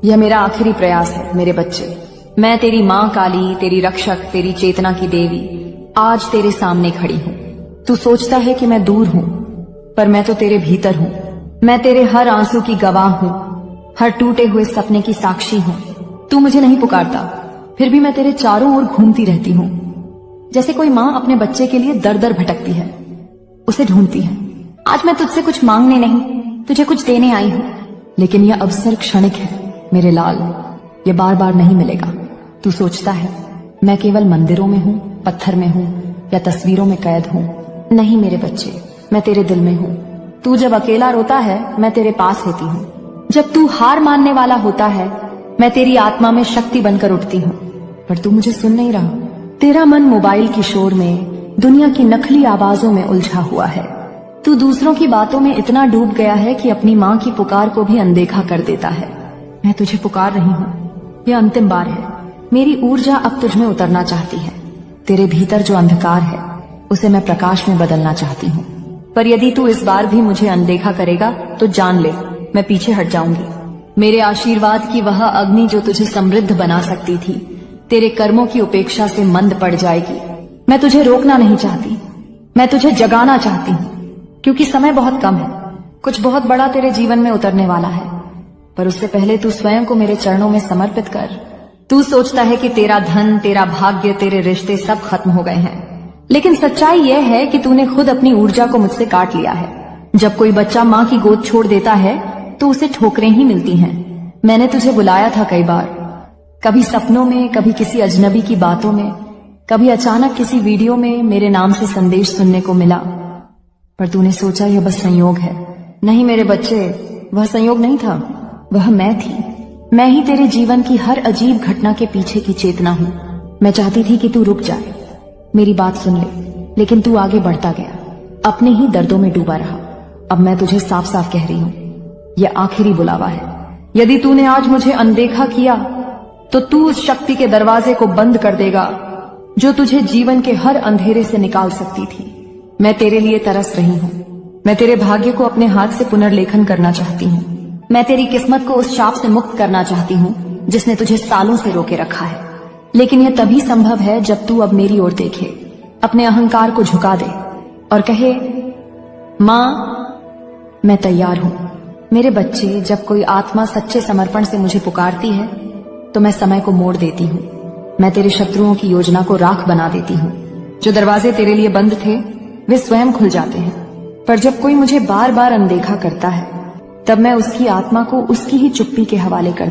यह मेरा आखिरी प्रयास है मेरे बच्चे। मैं तेरी माँ काली, तेरी रक्षक, तेरी चेतना की देवी आज तेरे सामने खड़ी हूँ। तू सोचता है कि मैं दूर हूँ, पर मैं तो तेरे भीतर हूँ। मैं तेरे हर आंसू की गवाह हूँ, हर टूटे हुए सपने की साक्षी हूँ। तू मुझे नहीं पुकारता, फिर भी मैं तेरे चारों ओर घूमती रहती हूँ, जैसे कोई माँ अपने बच्चे के लिए दर दर भटकती है, उसे ढूंढती है। आज मैं तुझसे कुछ मांगने नहीं, तुझे कुछ देने आई हूँ। लेकिन यह अवसर क्षणिक है मेरे लाल, ये बार बार नहीं मिलेगा। तू सोचता है मैं केवल मंदिरों में हूँ, पत्थर में हूँ या तस्वीरों में कैद हूँ। नहीं मेरे बच्चे, मैं तेरे दिल में हूँ। तू जब अकेला रोता है मैं तेरे पास होती हूँ। जब तू हार मानने वाला होता है मैं तेरी आत्मा में शक्ति बनकर उठती हूँ। पर तू मुझे सुन नहीं रहा। तेरा मन मोबाइल की शोर में, दुनिया की नकली आवाजों में उलझा हुआ है। तू दूसरों की बातों में इतना डूब गया है कि अपनी माँ की पुकार को भी अनदेखा कर देता है। मैं तुझे पुकार रही हूँ, यह अंतिम बार है। मेरी ऊर्जा अब तुझ में उतरना चाहती है। तेरे भीतर जो अंधकार है उसे मैं प्रकाश में बदलना चाहती हूँ। पर यदि तू इस बार भी मुझे अनदेखा करेगा तो जान ले मैं पीछे हट जाऊंगी। मेरे आशीर्वाद की वह अग्नि जो तुझे समृद्ध बना सकती थी, तेरे कर्मों की उपेक्षा से मंद पड़ जाएगी। मैं तुझे रोकना नहीं चाहती, मैं तुझे जगाना चाहती हूँ, क्योंकि समय बहुत कम है। कुछ बहुत बड़ा तेरे जीवन में उतरने वाला है, पर उससे पहले तू स्वयं को मेरे चरणों में समर्पित कर। तू सोचता है कि तेरा धन, तेरा भाग्य, तेरे रिश्ते सब खत्म हो गए हैं, लेकिन सच्चाई यह है कि तूने खुद अपनी ऊर्जा को मुझसे काट लिया है। जब कोई बच्चा माँ की गोद छोड़ देता है तो उसे ठोकरें ही मिलती हैं। मैंने तुझे बुलाया था कई बार, कभी सपनों में, कभी किसी अजनबी की बातों में, कभी अचानक किसी वीडियो में मेरे नाम से संदेश सुनने को मिला, पर तूने सोचा यह बस संयोग है। नहीं मेरे बच्चे, वह संयोग नहीं था, वह मैं थी। मैं ही तेरे जीवन की हर अजीब घटना के पीछे की चेतना हूँ। मैं चाहती थी कि तू रुक जाए, मेरी बात सुन ले, लेकिन तू आगे बढ़ता गया, अपने ही दर्दों में डूबा रहा। अब मैं तुझे साफ साफ कह रही हूँ, यह आखिरी बुलावा है। यदि तूने आज मुझे अनदेखा किया तो तू उस शक्ति के दरवाजे को बंद कर देगा जो तुझे जीवन के हर अंधेरे से निकाल सकती थी। मैं तेरे लिए तरस रही हूँ। मैं तेरे भाग्य को अपने हाथ से पुनर्लेखन करना चाहती हूँ। मैं तेरी किस्मत को उस शाप से मुक्त करना चाहती हूँ जिसने तुझे सालों से रोके रखा है। लेकिन यह तभी संभव है जब तू अब मेरी ओर देखे, अपने अहंकार को झुका दे और कहे, माँ मैं तैयार हूँ। मेरे बच्चे, जब कोई आत्मा सच्चे समर्पण से मुझे पुकारती है तो मैं समय को मोड़ देती हूँ। मैं तेरे शत्रुओं की योजना को राख बना देती हूँ। जो दरवाजे तेरे लिए बंद थे वे स्वयं खुल जाते हैं। पर जब कोई मुझे बार बार अनदेखा करता है तब मैं उसकी आत्मा को उसकी ही चुप्पी के हवाले करती